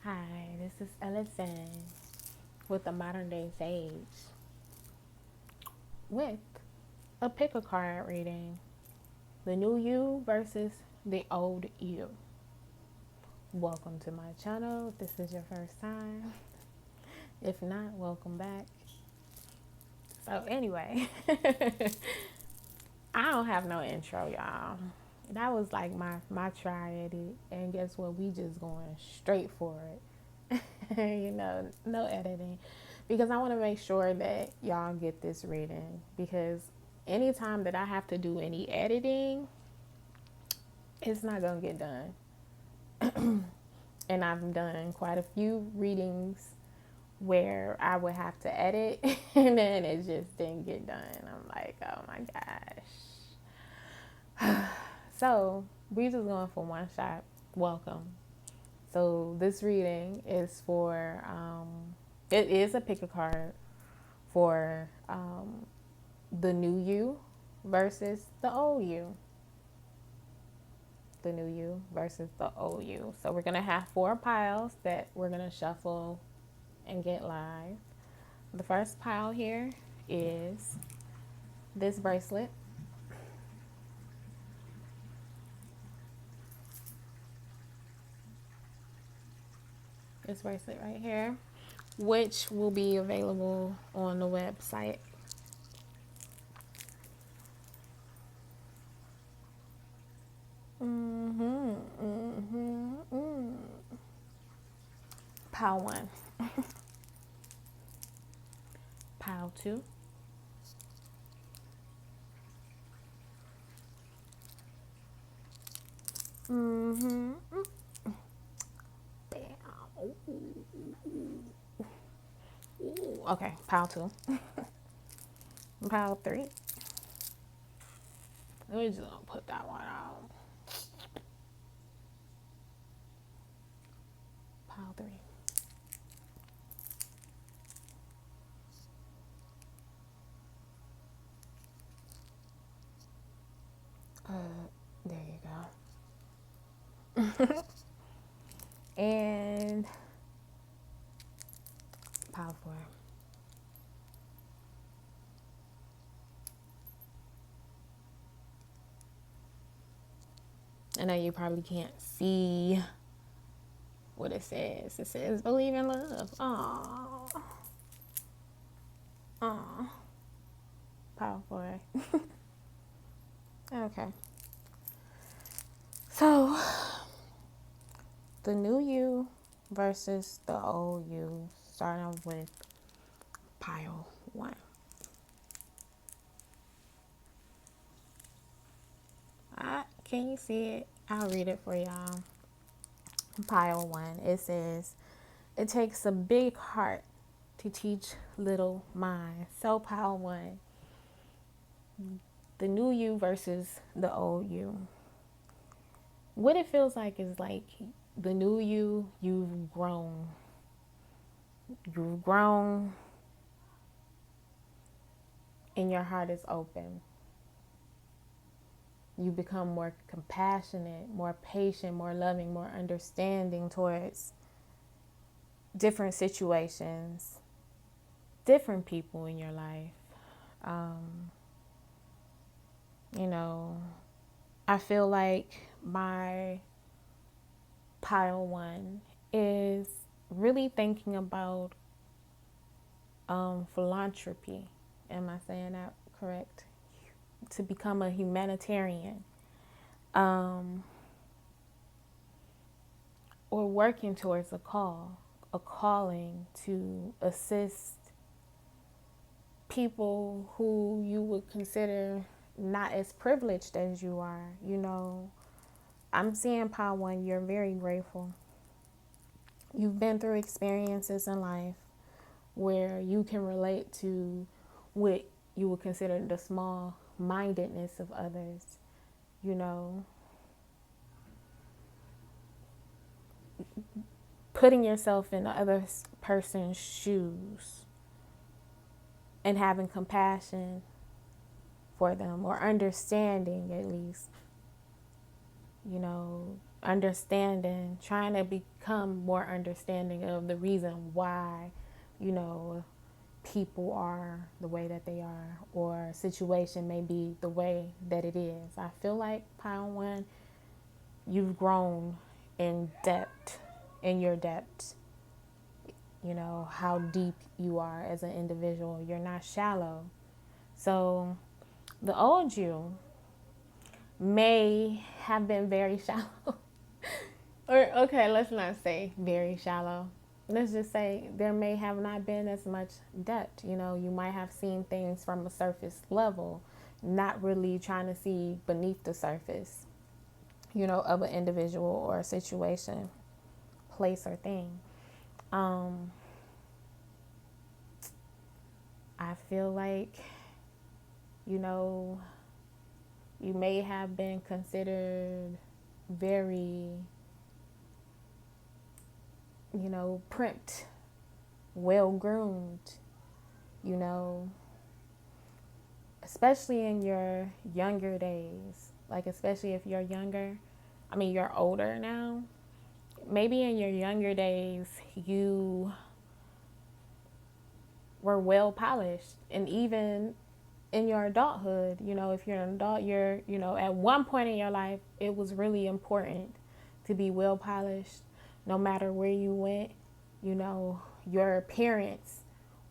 Hi, this is Elocin with the Modern Day Sage with a pick a card reading. The new you versus the old you. Welcome to my channel if this is your first time. If not, welcome back. So anyway, I don't have no intro, y'all. That was like my try at it, and guess what? We just going straight for it. No editing, because I want to make sure that y'all get this reading. Because anytime that I have to do any editing, it's not gonna get done. And I've done quite a few readings where I would have to edit, and then it just didn't get done. I'm like, oh my gosh. So we just going for one shot. Welcome. So this reading is for it is a pick a card for the new you versus the old you. The new you versus the old you. So we're gonna have 4 piles that we're gonna shuffle and get live. The first pile here is this bracelet. This bracelet right here, which will be available on the website. Pile 1. Pile 2. Bam. Ooh. Okay, pile 2. Pile 3. We're just gonna put that one out. Pile 3. There you go. And pile 4. I know you probably can't see what it says. It says believe in love. Aww. Aww. Pile 4. Okay. So the new you versus the old you, starting off with pile 1. Can you see it? I'll read it for y'all. Pile 1. It says, it takes a big heart to teach little minds. So pile 1. The new you versus the old you. What it feels like is like the new you, you've grown. You've grown and your heart is open. You become more compassionate, more patient, more loving, more understanding towards different situations, different people in your life. You know, I feel like my pile 1 is really thinking about philanthropy. Am I saying that correct? To become a humanitarian, or working towards a calling to assist people who you would consider not as privileged as you are. You know, I'm seeing pile 1, you're very grateful. You've been through experiences in life where you can relate to what you would consider the small mindedness of others, you know, putting yourself in the other person's shoes and having compassion for them, or understanding at least, you know, understanding, trying to become more understanding of the reason why, you know, people are the way that they are, or a situation may be the way that it is. I feel like Pound One, you've grown in depth, in your depth. You know, how deep you are as an individual. You're not shallow. So the old you may have been very shallow. Or, okay, let's not say very shallow. Let's just say there may have not been as much depth. You know, you might have seen things from a surface level, not really trying to see beneath the surface, you know, of an individual or a situation, place, or thing. I feel like, you know, you may have been considered very, you know, primped, well groomed, you know, especially in your younger days. Like, especially if you're younger, I mean, you're older now. Maybe in your younger days, you were well polished. And even in your adulthood, you know, if you're an adult, you know, at one point in your life, it was really important to be well polished. No matter where you went, you know, your appearance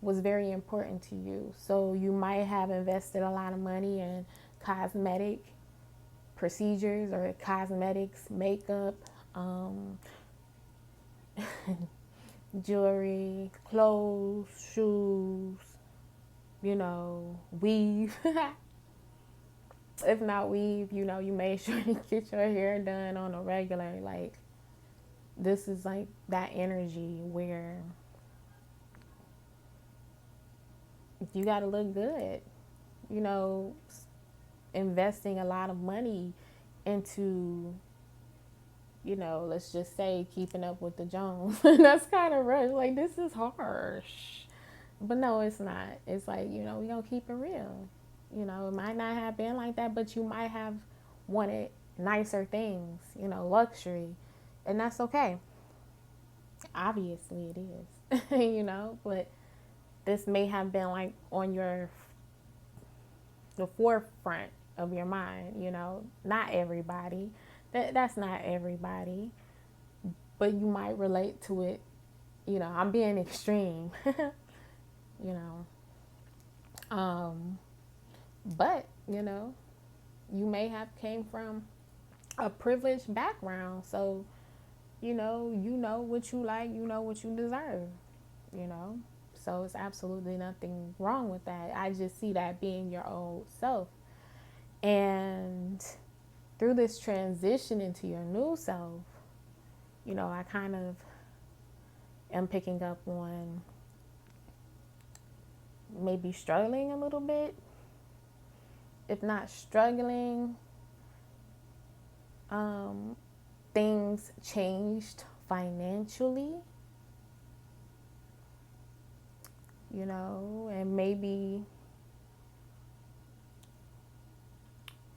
was very important to you. So you might have invested a lot of money in cosmetic procedures or cosmetics, makeup, jewelry, clothes, shoes, you know, weave. If not weave, you know, you made sure to get your hair done on a regular. Like, this is like that energy where you got to look good, you know, investing a lot of money into, you know, let's just say keeping up with the Jones. That's kind of rush. Like, this is harsh. But no, it's not. It's like, you know, we gonna keep it real. You know, it might not have been like that, but you might have wanted nicer things, you know, luxury. And that's okay. Obviously it is. You know, but this may have been like on the forefront of your mind, you know. Not everybody. That's not everybody. But you might relate to it. You know, I'm being extreme. You know. But, you know, you may have came from a privileged background. So, you know what you like, you know what you deserve, you know. So it's absolutely nothing wrong with that. I just see that being your old self. And through this transition into your new self, you know, I kind of am picking up on maybe struggling a little bit. If not struggling, things changed financially, you know, and maybe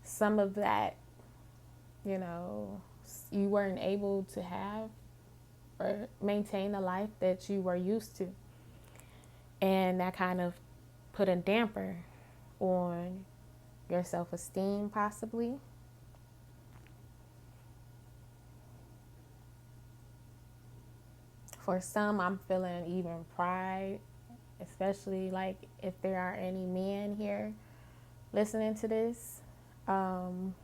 some of that, you know, you weren't able to have or maintain the life that you were used to. And that kind of put a damper on your self-esteem, possibly. For some, I'm feeling even pride, especially like if there are any men here listening to this. Dang,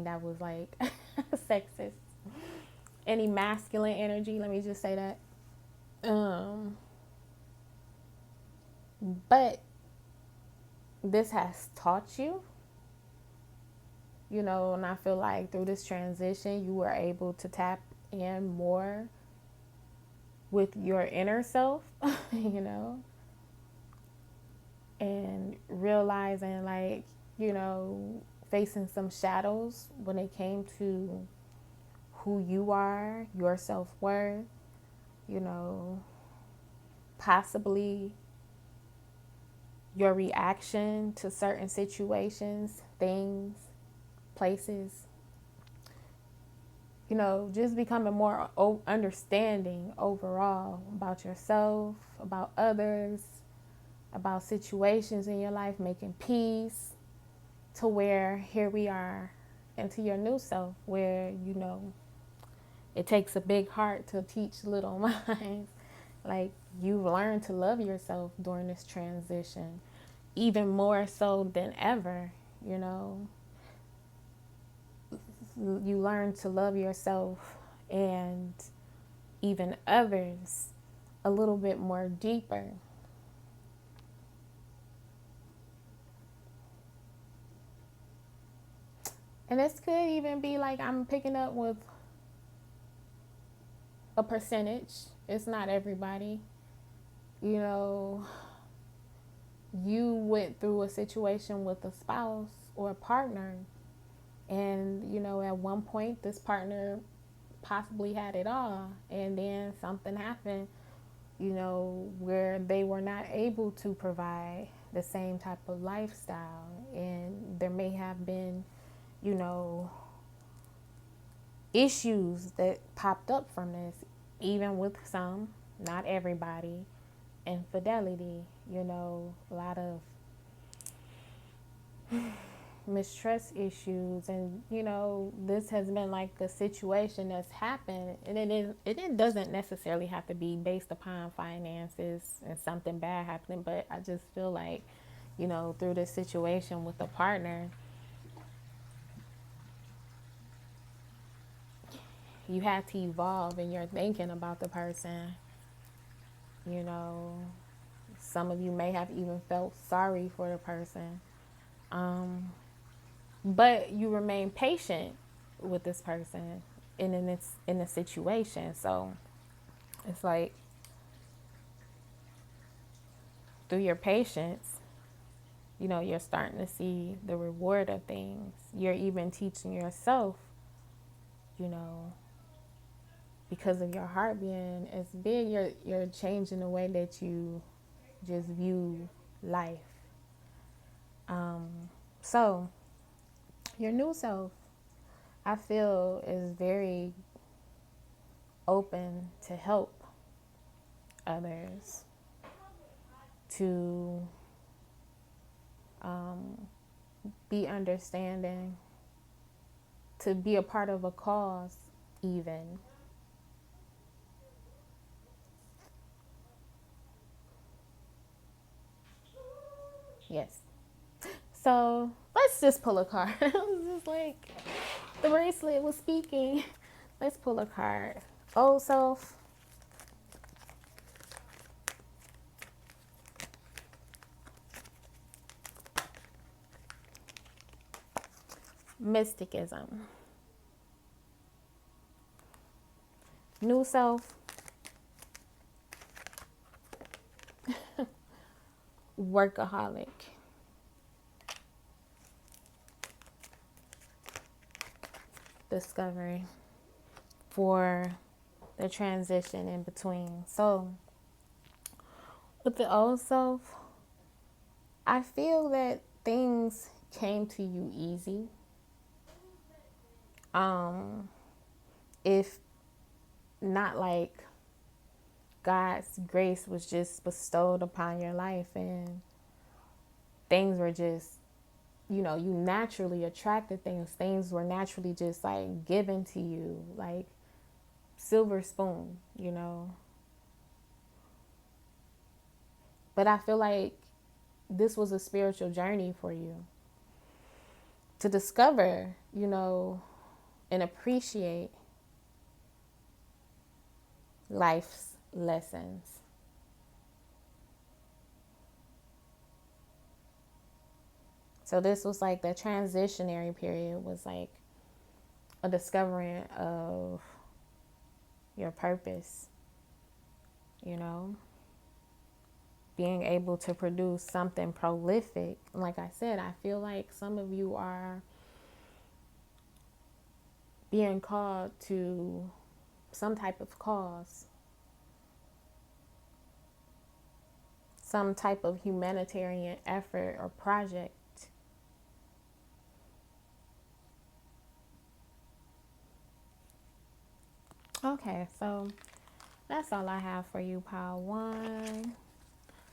that was like sexist. Any masculine energy, let me just say that. But this has taught you, you know, and I feel like through this transition, you were able to tap in more with your inner self, you know, and realizing, like, you know, facing some shadows when it came to who you are, your self-worth, you know, possibly your reaction to certain situations, things, places, just becoming more understanding overall about yourself, about others, about situations in your life, making peace, to where here we are into your new self, where it takes a big heart to teach little minds. Like, you've learned to love yourself during this transition, even more so than ever. You learn to love yourself and even others a little bit more deeper. And this could even be like, I'm picking up with a percentage. It's not everybody. You went through a situation with a spouse or a partner, and at one point this partner possibly had it all, and then something happened, where they were not able to provide the same type of lifestyle, and there may have been issues that popped up from this, even with some, not everybody. Infidelity, a lot of mistrust issues, and this has been like a situation that's happened, and it doesn't necessarily have to be based upon finances and something bad happening, but I just feel like through this situation with a partner, you had to evolve in your thinking about the person. Some of you may have even felt sorry for the person, but you remain patient with this person in a situation. So it's like, through your patience, you're starting to see the reward of things. You're even teaching yourself, because of your heart being as big, you're changing the way that you just view life. So your new self, I feel, is very open to help others, to be understanding, to be a part of a cause even. Yes. So let's just pull a card. It was just like the bracelet was speaking. Let's pull a card. Old self. Mysticism. New self. Workaholic. Discovery. For the transition in between. So with the old self, I feel that things came to you easy. If not, like, God's grace was just bestowed upon your life, and things were just, you naturally attracted things. Things were naturally just like given to you, like silver spoon, But I feel like this was a spiritual journey for you to discover, and appreciate life's lessons. So this was like the transitionary period, was like a discovering of your purpose, being able to produce something prolific. Like I said, I feel like some of you are being called to some type of cause, some type of humanitarian effort or project. Okay, so that's all I have for you, Pile 1.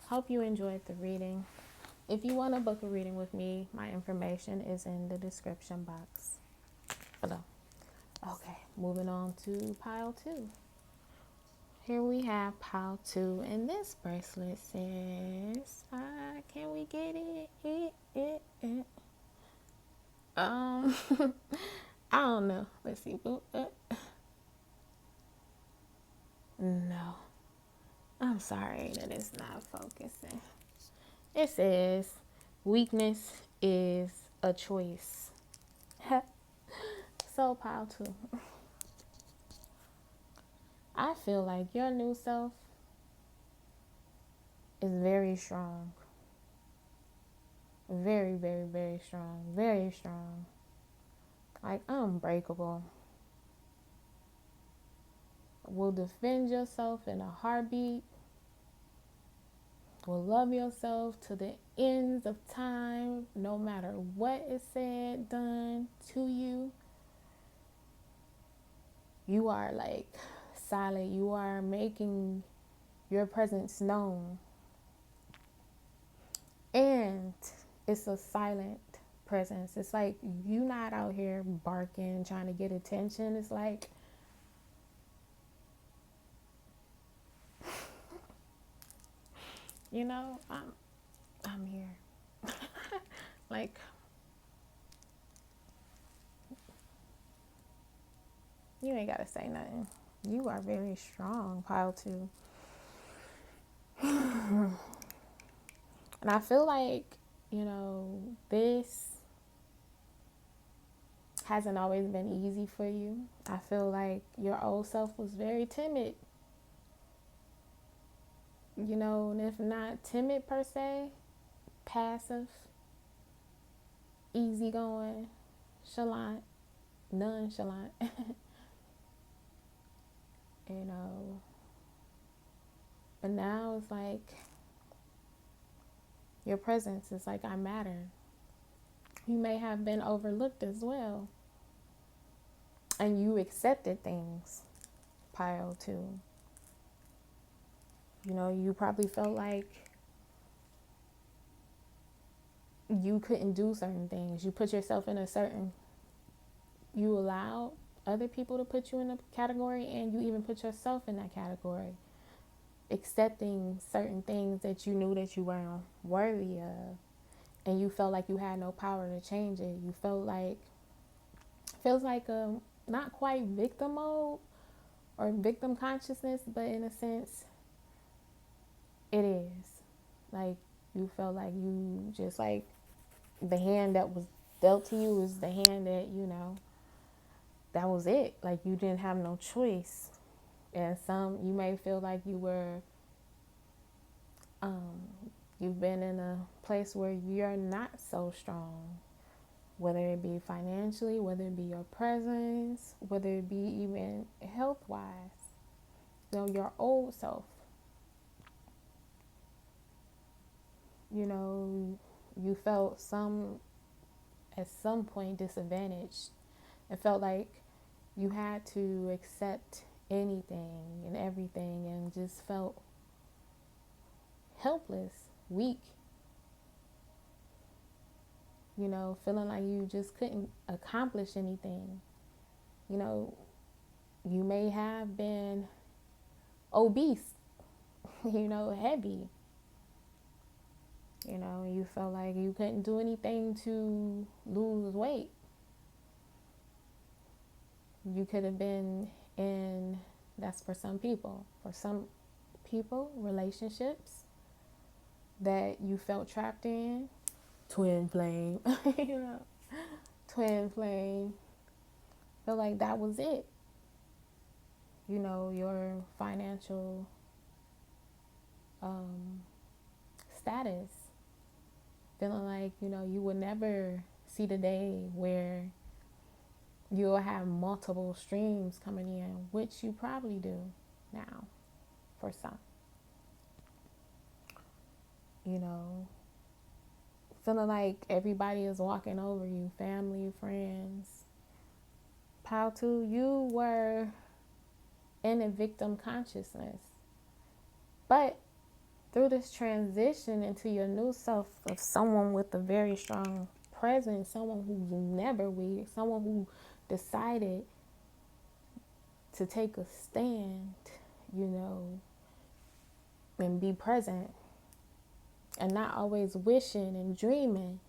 Hope you enjoyed the reading. If you want to book a reading with me, my information is in the description box below. Okay, moving on to Pile 2. Here we have Pile 2, and this bracelet says, can we get it? I don't know. Let's see. No. I'm sorry that it's not focusing. It says, weakness is a choice. So, Pile 2. I feel like your new self is very strong. Very, very, very strong. Very strong. Like unbreakable. Will defend yourself in a heartbeat. Will love yourself to the ends of time, no matter what is said, done to you. You are like silent. You are making your presence known. And it's a silent presence. It's like you not out here barking, trying to get attention. It's like I'm here. Like, you ain't gotta say nothing. You are very strong, Pile 2. And I feel like, this hasn't always been easy for you. I feel like your old self was very timid. And if not timid per se, passive, easygoing, chalant, nonchalant. But now it's like your presence is like, I matter. You may have been overlooked as well. And you accepted things, Pile 2. You probably felt like you couldn't do certain things. You put yourself in you allowed other people to put you in a category, and you even put yourself in that category. Accepting certain things that you knew that you weren't worthy of. And you felt like you had no power to change it. You feels like not quite victim mode or victim consciousness, but in a sense, it is. Like, you felt like you just like the hand that was dealt to you was the hand that, that was it. Like, you didn't have no choice. And you may feel like you've been in a place where you're not so strong, whether it be financially, whether it be your presence, whether it be even health-wise. Your old self. You felt at some point disadvantaged. It felt like you had to accept anything and everything, and just felt helpless, weak, feeling like you just couldn't accomplish anything. You may have been obese, heavy. You felt like you couldn't do anything to lose weight. You could have been that's for some people. For some people, relationships that you felt trapped in. Twin flame. Twin flame. Feel like that was it. Your financial status. Feeling like, you would never see the day where you'll have multiple streams coming in, which you probably do now for some. Feeling like everybody is walking over you, family, friends. Pile 2, you were and a victim consciousness. But through this transition into your new self of someone with a very strong presence, someone who's never weak, someone who decided to take a stand, and be present and not always wishing and dreaming.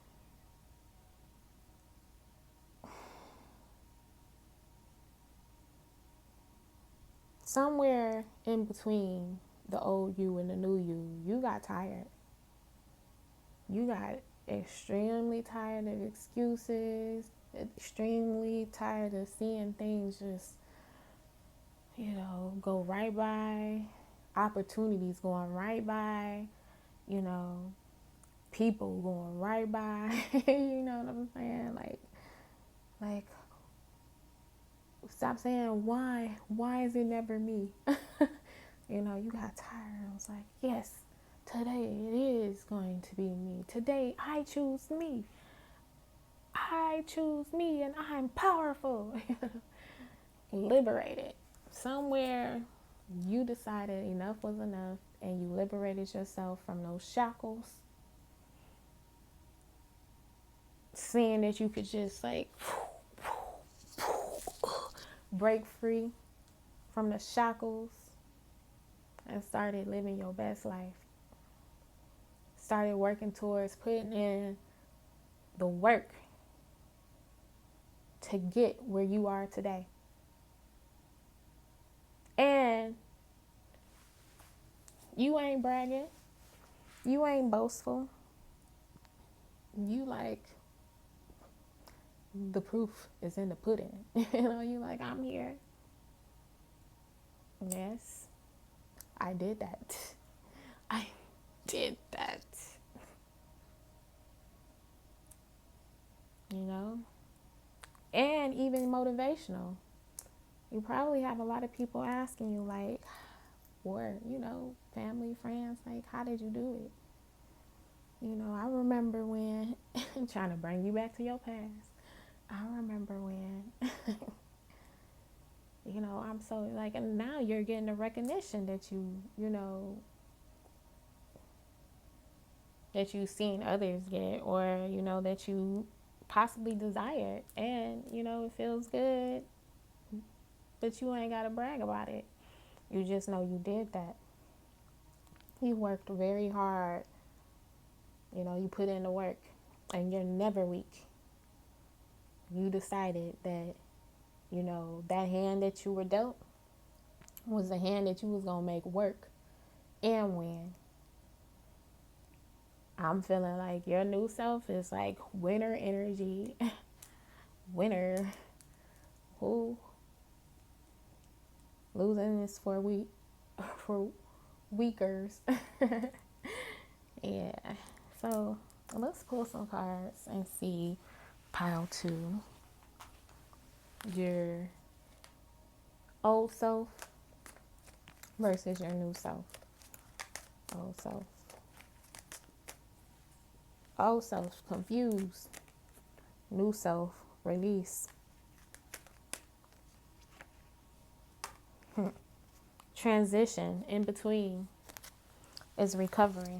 Somewhere in between the old you and the new you, you got tired. You got extremely tired of excuses, extremely tired of seeing things just, go right by, opportunities going right by, people going right by. You know what I'm saying? Like, stop saying why. Why is it never me? You got tired. I was like, yes, today it is going to be me. Today I choose me. I choose me and I'm powerful. Liberated. Somewhere you decided enough was enough and you liberated yourself from those shackles. Seeing that you could just break free from the shackles and started living your best life. Started working towards putting in the work to get where you are today. And you ain't bragging. You ain't boastful. You the proof is in the pudding. You I'm here. Yes, I did that. I did that. And even motivational. You probably have a lot of people asking you or, family, friends, how did you do it? I remember when, trying to bring you back to your past. I remember when, I'm so and now you're getting the recognition that that you've seen others get, or, that you possibly desired. And, it feels good, but you ain't got to brag about it. You just know you did that. You worked very hard. You put in the work, and you're never weak. You decided that, that hand that you were dealt was the hand that you was going to make work and win. I'm feeling like your new self is winner energy. Winner. Who? Losing is for weakers. Yeah. So let's pull some cards and see pile 2. Your old self versus your new self. Old self. Old self, confused. New self, release. Transition, in between, is recovery.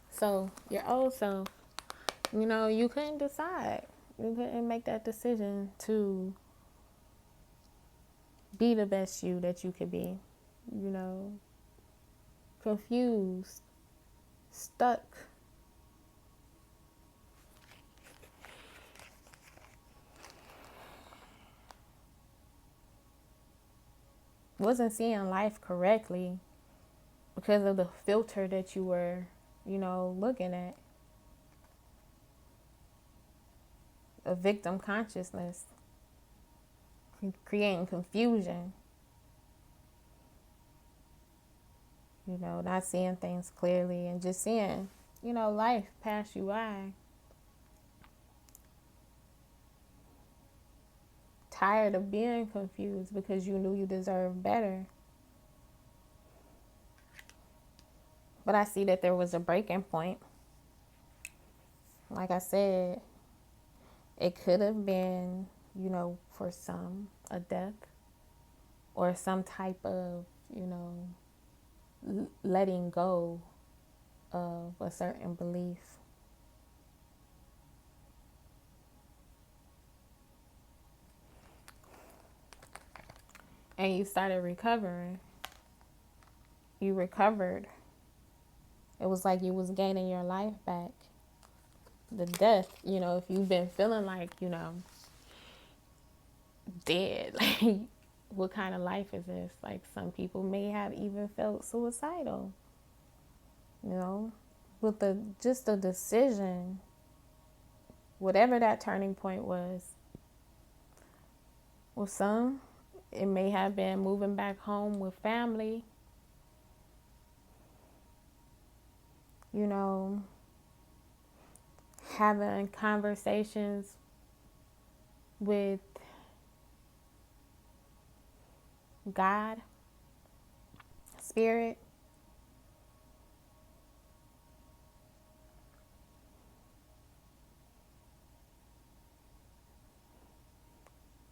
So your old self, you couldn't decide. You couldn't make that decision to be the best you that you could be. Confused, stuck. Wasn't seeing life correctly because of the filter that you were, looking at. A victim consciousness, creating confusion. Not seeing things clearly and just seeing, life pass you by. Tired of being confused because you knew you deserved better. But I see that there was a breaking point. Like I said, it could have been for some, a death or some type of, letting go of a certain belief. And you started recovering. You recovered. It was like you was gaining your life back. The death, if you've been feeling like, dead, like, what kind of life is this? Like, some people may have even felt suicidal, with just a decision, whatever that turning point was. With some, it may have been moving back home with family, having conversations with God, Spirit.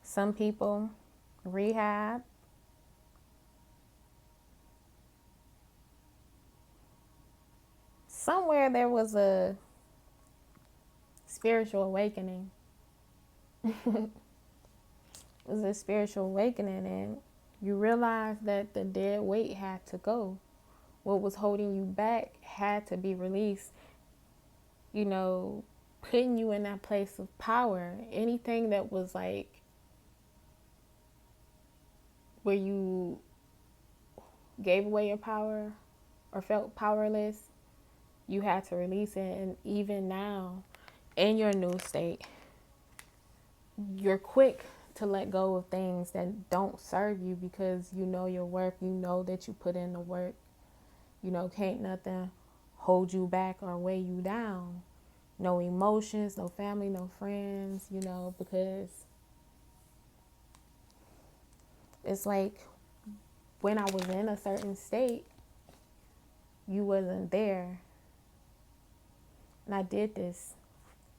Some people, rehab. Somewhere there was a spiritual awakening. It was a spiritual awakening, and you realize that the dead weight had to go. What was holding you back had to be released. Putting you in that place of power. Anything that was like where you gave away your power or felt powerless, you had to release it. And even now, in your new state, you're quick to let go of things that don't serve you because you know your worth. You know that you put in the work. Can't nothing hold you back or weigh you down. No emotions, no family, no friends, because it's like when I was in a certain state, you wasn't there. And I did this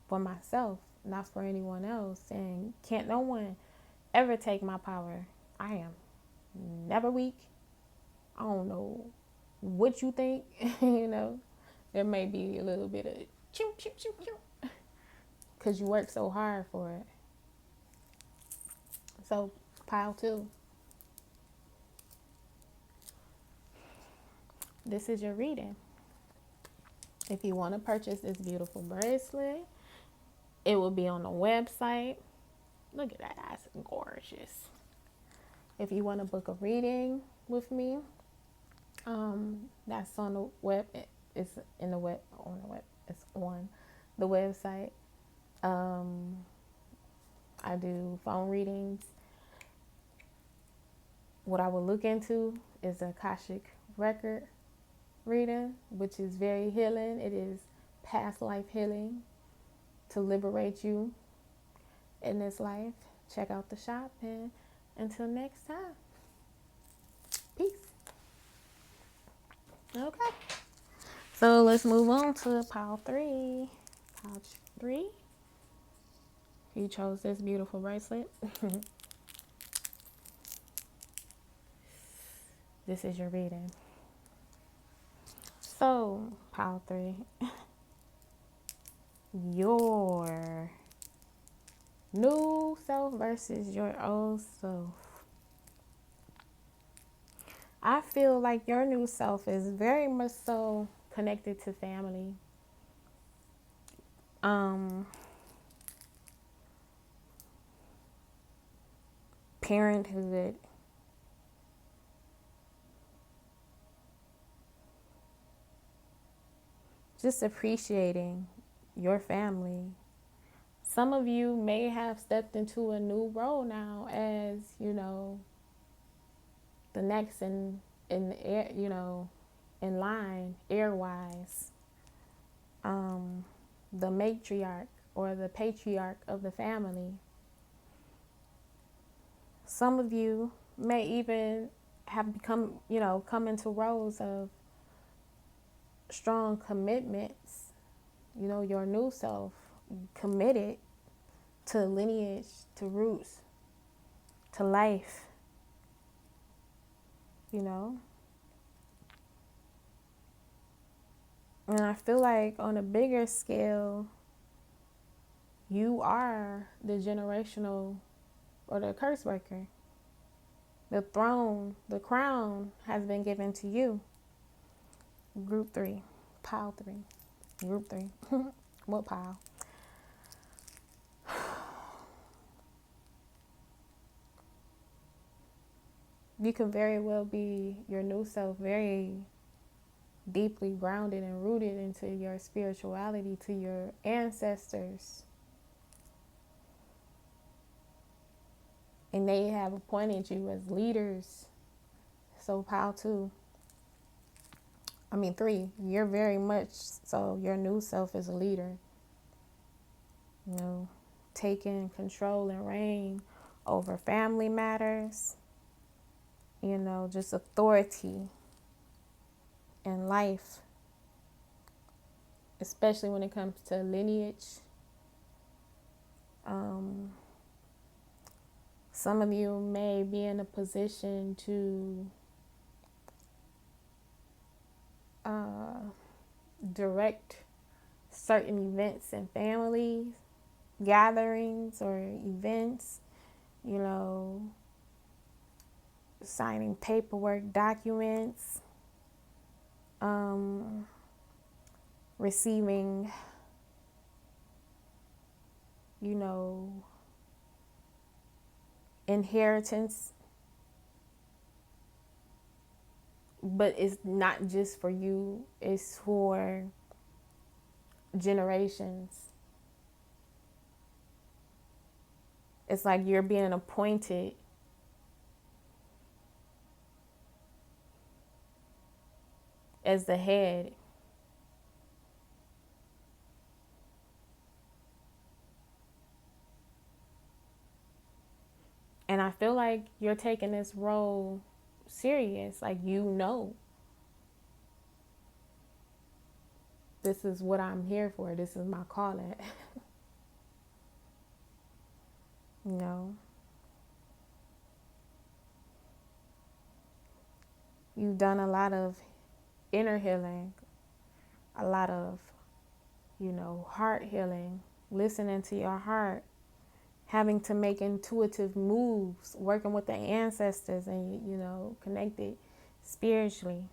for myself, not for anyone else. And can't no one ever take my power. I am never weak. I don't know what you think, There may be a little bit of choo, choo, choo, choo, because you work so hard for it. So, pile 2. This is your reading. If you want to purchase this beautiful bracelet, it will be on the website. Look at that, that's gorgeous. If you want to book a reading with me, that's on the web. It's in the web, on the web. It's on the website. I do phone readings. What I will look into is a Akashic record reading, which is very healing. It is past life healing to liberate you in this life. Check out the shop, and until next time, peace. Okay, so let's move on to pile 3. Pile 3. You chose this beautiful bracelet. This is your reading. So, pile 3. Your new self versus your old self. I feel like your new self is very much so connected to family. Parenthood. Just appreciating your family. Some of you may have stepped into a new role now as, the next in air, in line, air-wise. The matriarch or the patriarch of the family. Some of you may even have become, come into roles of strong commitments. Your new self, committed to lineage, to roots, to life, you know? And I feel like on a bigger scale, you are the generational or the curse breaker. The throne, the crown has been given to you. Group 3, pile 3, group 3. What pile? You can very well be your new self, very deeply grounded and rooted into your spirituality, to your ancestors. And they have appointed you as leaders. So pile 2. 3, you're very much so your new self is a leader. You know, taking control and reign over family matters. You know, just authority in life, especially when it comes to lineage. Some of you may be in a position to direct certain events and family gatherings or events, you know, signing paperwork, documents, receiving, you know, inheritance. But it's not just for you, it's for generations. It's like you're being appointed as the head. And I feel like you're taking this role serious. Like, you know, this is what I'm here for. This is my calling. You know, you've done a lot of inner healing, a lot of, you know, heart healing, listening to your heart, having to make intuitive moves, working with the ancestors and, you know, connected spiritually.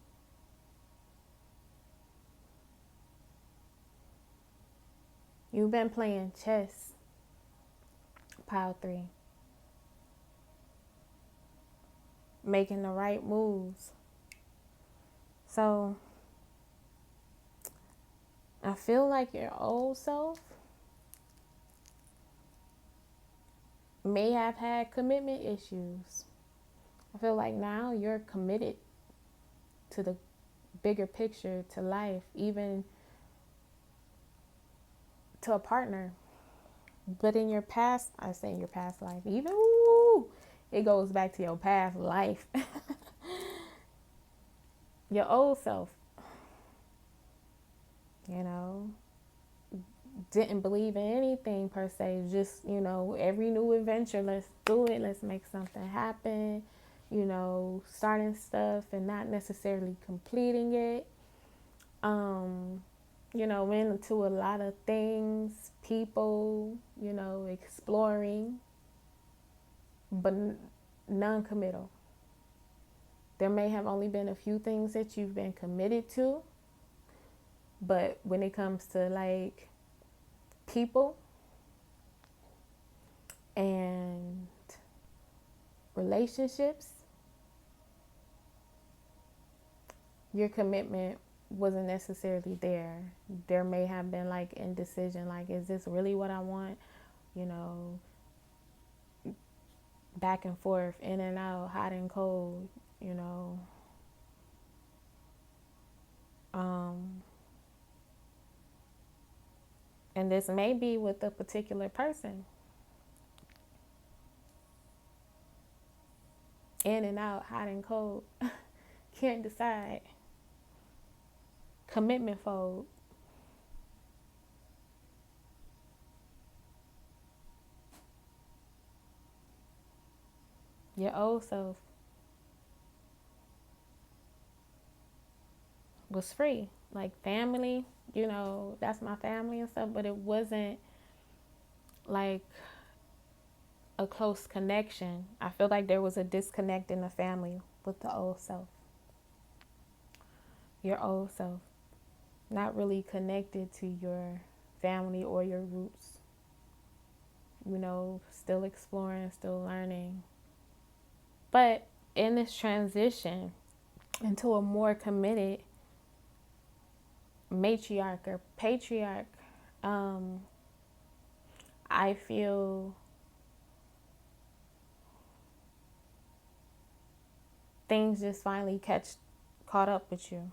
You've been playing chess, pile 3. Making the right moves. So, I feel like your old self may have had commitment issues. I feel like now you're committed to the bigger picture, to life, even to a partner. But in your past, I say in your past life, even it goes back to your past life. Your old self, you know, didn't believe in anything per se. Just, you know, every new adventure, let's do it. Let's make something happen. You know, starting stuff and not necessarily completing it. You know, went into a lot of things, people, you know, exploring, but non-committal. There may have only been a few things that you've been committed to, but when it comes to like people and relationships, your commitment wasn't necessarily there. There may have been like indecision, like, is this really what I want? You know, back and forth, in and out, hot and cold, you know. And this may be with a particular person. In and out, hot and cold. Can't decide. Commitment fold. Your old self was free. Like family, that's my family and stuff, but it wasn't like a close connection. I feel like there was a disconnect in the family with the old self. Your old self. Not really connected to your family or your roots. Still exploring, still learning. But in this transition into a more committed matriarch or patriarch, I feel things just finally caught up with you,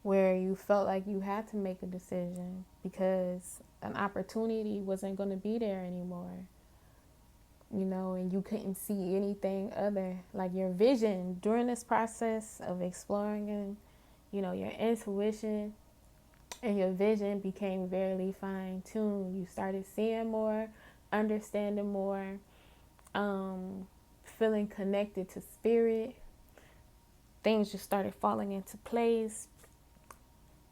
where you felt like you had to make a decision because an opportunity wasn't going to be there anymore, and you couldn't see anything other, like your vision during this process of exploring, and your intuition and your vision became very fine-tuned. You started seeing more, understanding more, feeling connected to spirit. Things just started falling into place.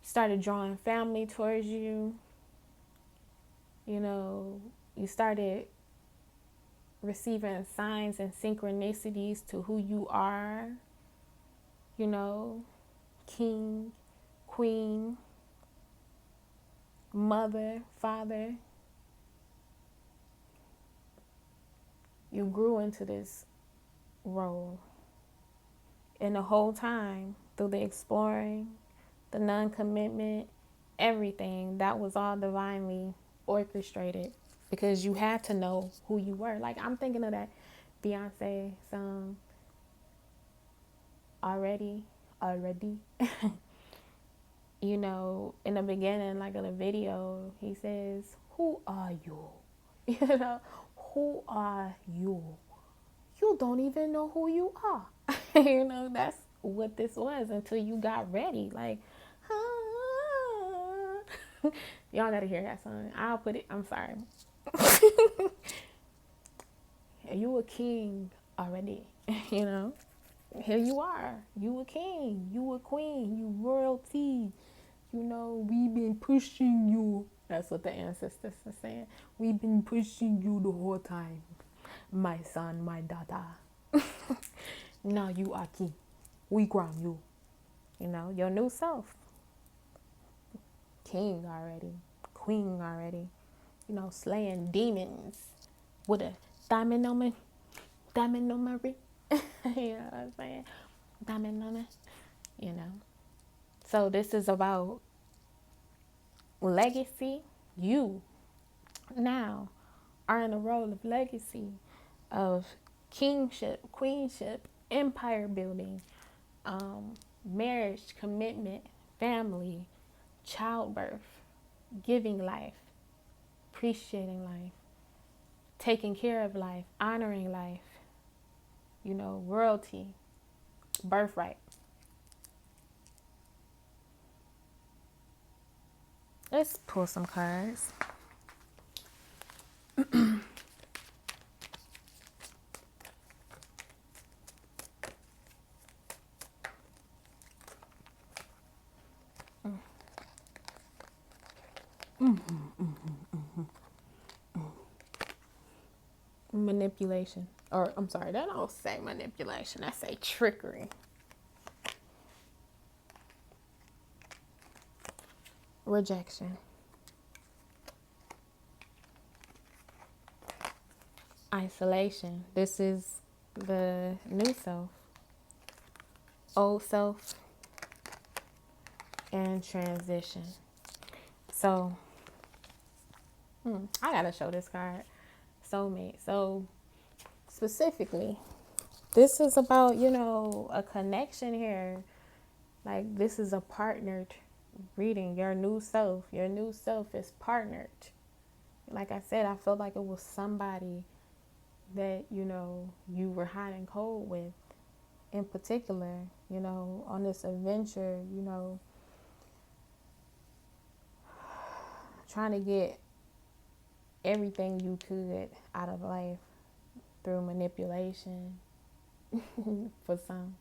Started drawing family towards you. You started receiving signs and synchronicities to who you are. King, queen, mother, father. You grew into this role. And the whole time, through the exploring, the non-commitment, everything, that was all divinely orchestrated because you had to know who you were. Like, I'm thinking of that Beyonce song, already. In the beginning, like in the video, he says, "Who are you?" Who are you? You don't even know who you are. That's what this was until you got ready. Like, y'all gotta hear that song. I'll put it, I'm sorry. You a king already, Here you are. You a king. You a queen. You royalty. We've been pushing you. That's what the ancestors are saying. We've been pushing you the whole time. My son, my daughter. Now you are king. We crown you. Your new self. King already. Queen already. Slaying demons with a diamond on my ring. You know what I'm saying? Diamond on it. So this is about legacy. You now are in a role of legacy, of kingship, queenship, empire building, marriage, commitment, family, childbirth, giving life, appreciating life, taking care of life, honoring life, royalty, birthright. Let's pull some cards. Manipulation. Or, I'm sorry, that don't say manipulation. I say trickery. Rejection. Isolation. This is the new self. Old self. And transition. So, I gotta show this card. Soulmate. So, specifically, this is about, a connection here. Like, this is a partnered reading. Your new self is partnered. Like I said, I felt like it was somebody that, you were hot and cold with in particular, on this adventure, trying to get everything you could out of life through manipulation for some.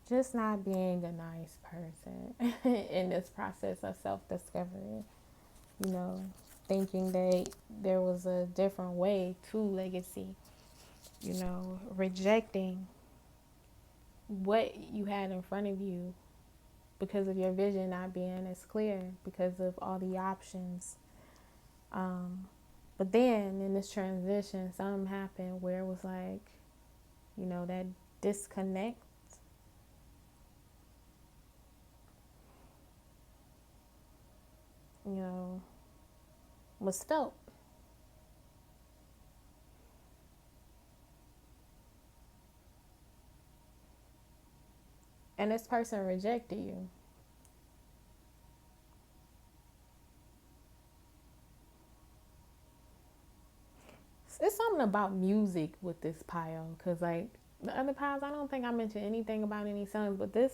Just not being a nice person in this process of self-discovery. You know, thinking that there was a different way to legacy. You know, rejecting what you had in front of you because of your vision not being as clear, because of all the options. But then in this transition, something happened where it was like, you know, that disconnect, you know, was felt. And this person rejected you. It's something about music with this pile, because like the other piles, I don't think I mentioned anything about any songs, but this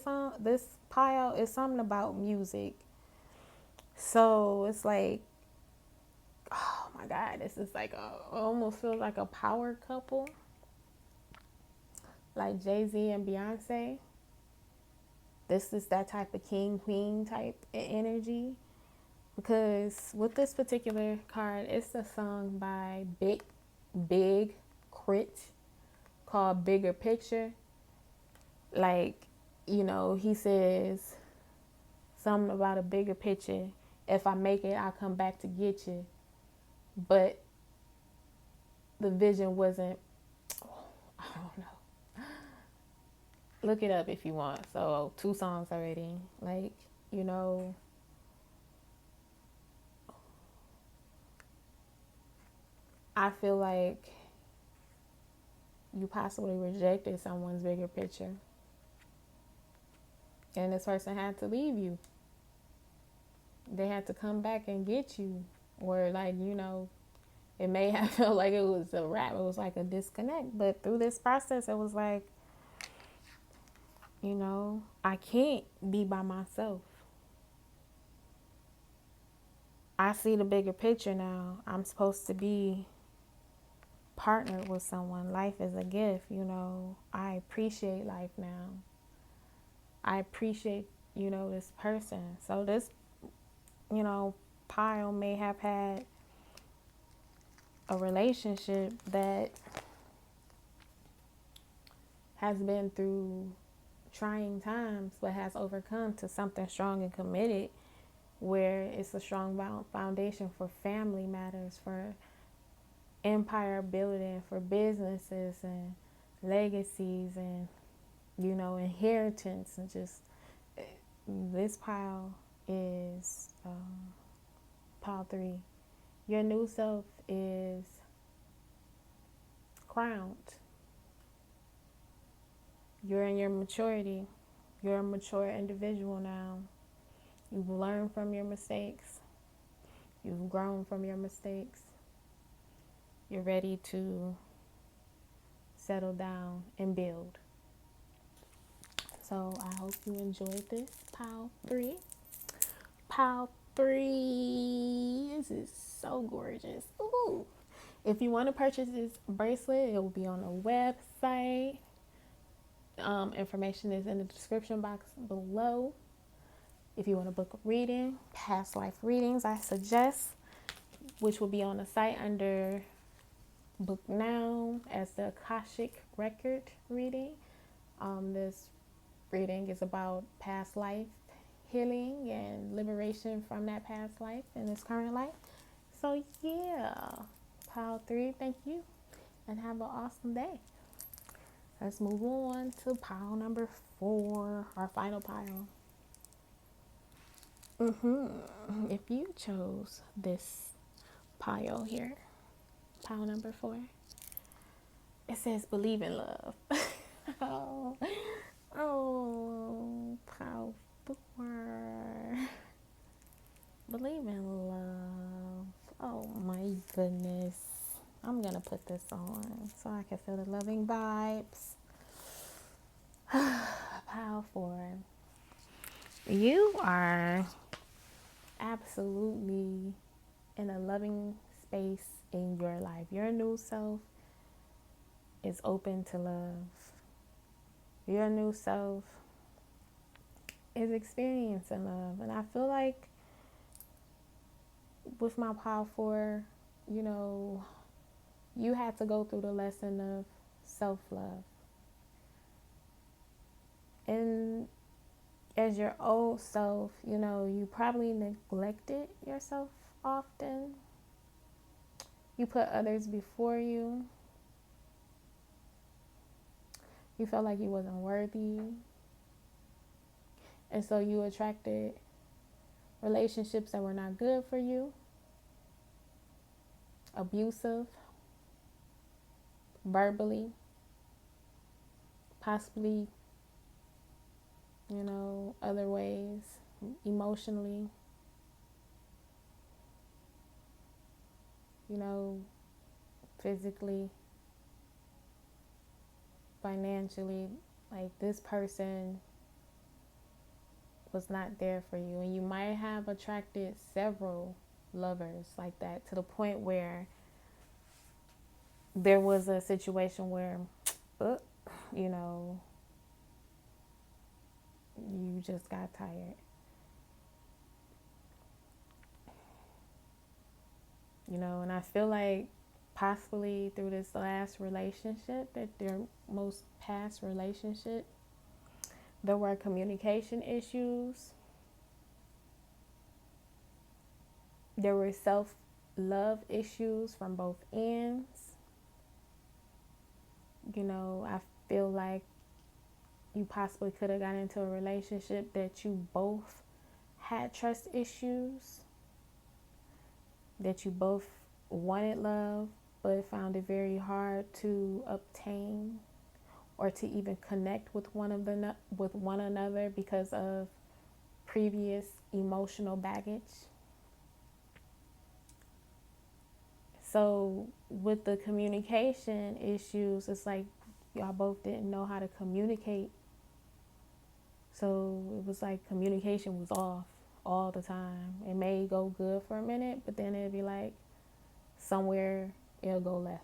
pile is something about music. So it's like, oh my God, this is like almost feels like a power couple, like Jay-Z and Beyonce. This is that type of king queen type energy, because with this particular card, it's a song by Big Crit called Bigger Picture. Like, you know, he says something about a bigger picture. If I make it, I'll come back to get you. But the vision wasn't, I don't know. Look it up if you want. So 2 songs already. Like, you know, I feel like you possibly rejected someone's bigger picture. And this person had to leave you. They had to come back and get you. Or like, you know, it may have felt like it was a wrap. It was like a disconnect. But through this process, it was like, you know, I can't be by myself. I see the bigger picture now. I'm supposed to be partnered with someone. Life is a gift, you know. I appreciate life now. I appreciate, you know, this person. So this, you know, pile may have had a relationship that has been through trying times, but has overcome to something strong and committed, where it's a strong foundation for family matters, for empire building, for businesses and legacies and, you know, inheritance. And just this pile is pile 3. Your new self is crowned. You're in your maturity. You're a mature individual now. You've learned from your mistakes. You've grown from your mistakes. You're ready to settle down and build. So I hope you enjoyed this pile 3. Pile 3. This is so gorgeous. Ooh. If you want to purchase this bracelet, it will be on the website. Information is in the description box below. If you want to book a reading, past life readings, I suggest, which will be on the site under Book Now as the Akashic Record reading. This reading is about past life healing and liberation from that past life in this current life. So yeah, pile 3, thank you, and have an awesome day. Let's move on to pile number 4, our final pile. If you chose this pile here, pile number 4, it says believe in love. oh, pile 4. Believe in love. Oh my goodness. I'm gonna put this on so I can feel the loving vibes. Pile 4. You are absolutely in a loving space in your life. Your new self is open to love. Your new self is experiencing love. And I feel like with my Power 4, you know, you had to go through the lesson of self-love. And as your old self, you know, you probably neglected yourself often. You put others before you. You felt like you wasn't worthy. And so you attracted relationships that were not good for you, abusive, verbally, possibly, you know, other ways, emotionally, you know, physically, financially. Like, this person was not there for you. And you might have attracted several lovers like that, to the point where there was a situation where, you know, you just got tired. You know, and I feel like possibly through this last relationship, that their most past relationship, there were communication issues. There were self-love issues from both ends. You know, I feel like you possibly could have gotten into a relationship that you both had trust issues, that you both wanted love, but found it very hard to obtain or to even connect with one another because of previous emotional baggage. So with the communication issues, it's like y'all both didn't know how to communicate. So it was like communication was off all the time. It may go good for a minute, but then it'd be like somewhere it'll go left.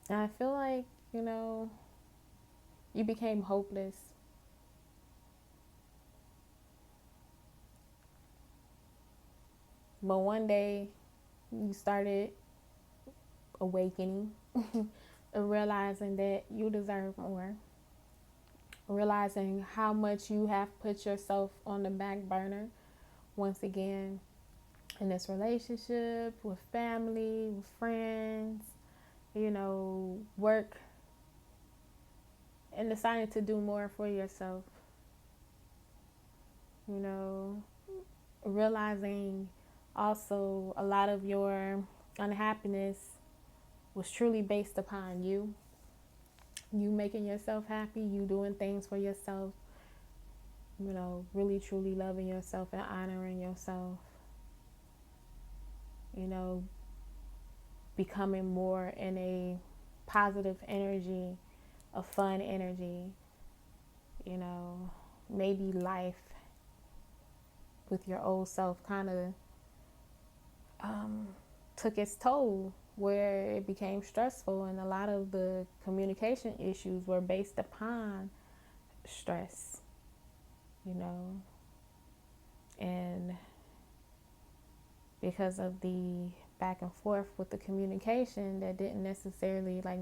And I feel like, you know, you became hopeless. But one day you started awakening, realizing that you deserve more, realizing how much you have put yourself on the back burner once again in this relationship, with family, with friends, you know, work, and deciding to do more for yourself. You know, realizing also a lot of your unhappiness was truly based upon you making yourself happy, you doing things for yourself, you know, really truly loving yourself and honoring yourself, you know, becoming more in a positive energy, a fun energy, you know, maybe life with your old self kind of took its toll, where it became stressful, and a lot of the communication issues were based upon stress, you know, and because of the back and forth with the communication that didn't necessarily, like,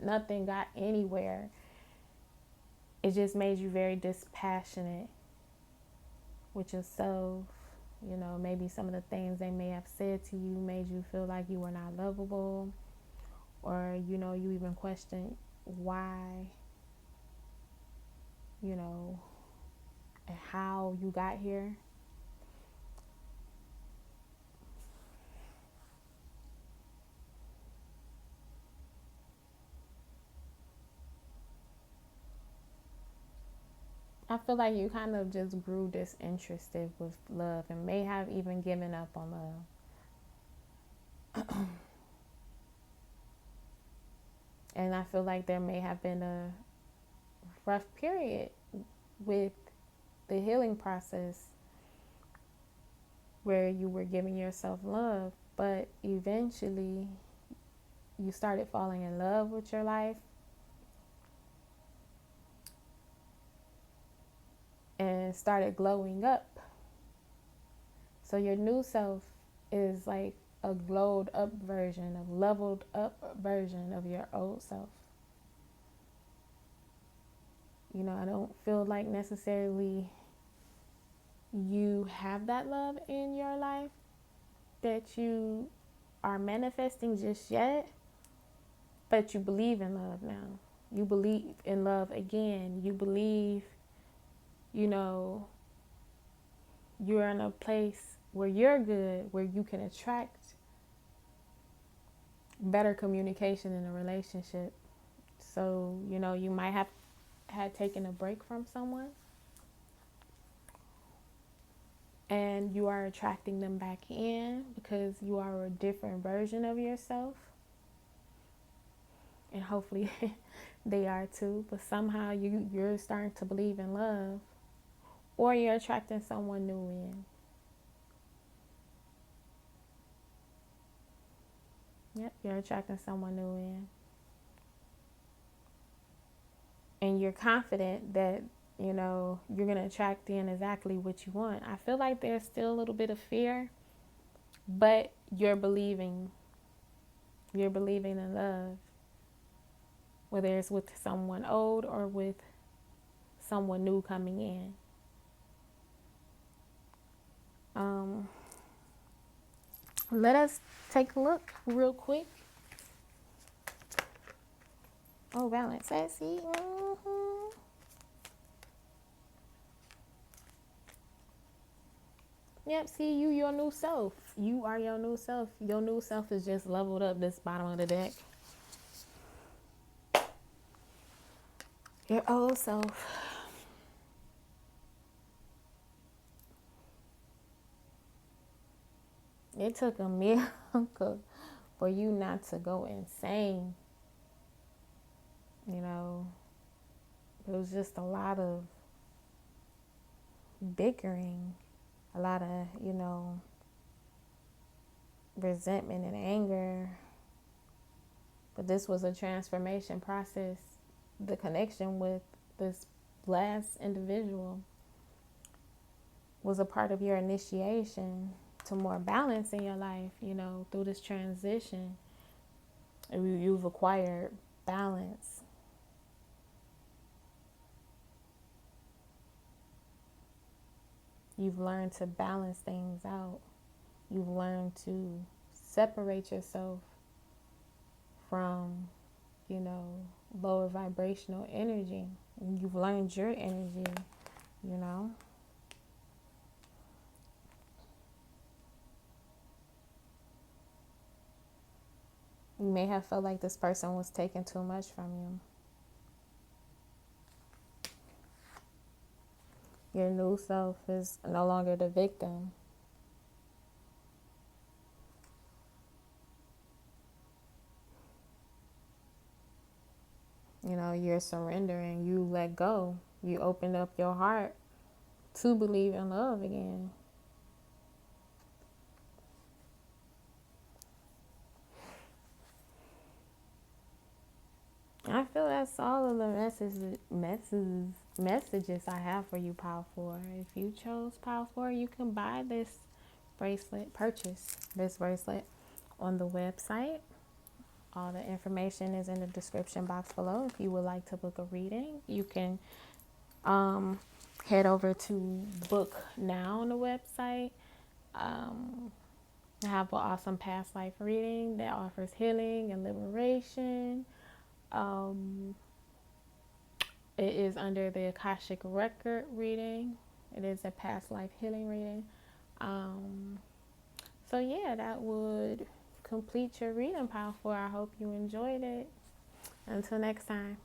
nothing got anywhere, it just made you very dispassionate with yourself. You know, maybe some of the things they may have said to you made you feel like you were not lovable, or, you know, you even questioned why, you know, and how you got here. I feel like you kind of just grew disinterested with love and may have even given up on love. And I feel like there may have been a rough period with the healing process where you were giving yourself love, but eventually you started falling in love with your life and started glowing up. So your new self is like a glowed up version, a leveled up version of your old self. You know, I don't feel like necessarily you have that love in your life that you are manifesting just yet, but you believe in love now. You believe in love again. You believe, you know, you're in a place where you're good, where you can attract better communication in a relationship. So, you know, you might have had taken a break from someone and you are attracting them back in because you are a different version of yourself. And hopefully they are too. But somehow you're starting to believe in love, or you're attracting someone new in. Yep, you're attracting someone new in. And you're confident that, you know, you're going to attract in exactly what you want. I feel like there's still a little bit of fear, but you're believing in love, whether it's with someone old or with someone new coming in. Let us take a look real quick. Oh, balance. Let's see. Yep, see, your new self. You are your new self. Your new self is just leveled up this bottom of the deck. Your old self. It took a miracle for you not to go insane. You know, it was just a lot of bickering, a lot of, you know, resentment and anger. But this was a transformation process. The connection with this last individual was a part of your initiation to more balance in your life. You know, through this transition, you've acquired balance. You've learned to balance things out. You've learned to separate yourself from, you know, lower vibrational energy. You've learned your energy, you know. You may have felt like this person was taking too much from you. Your new self is no longer the victim. You know, you're surrendering. You let go. You opened up your heart to believe in love again. I feel that's all of the messages I have for you, Pile 4. If you chose Pile 4, you can buy this bracelet, purchase this bracelet on the website. All the information is in the description box below. If you would like to book a reading, you can head over to book now on the website. I have an awesome past life reading that offers healing and liberation. It is under the Akashic Record reading. It is a past life healing reading. So yeah, that would complete your reading, Pile 4. I hope you enjoyed it. Until next time.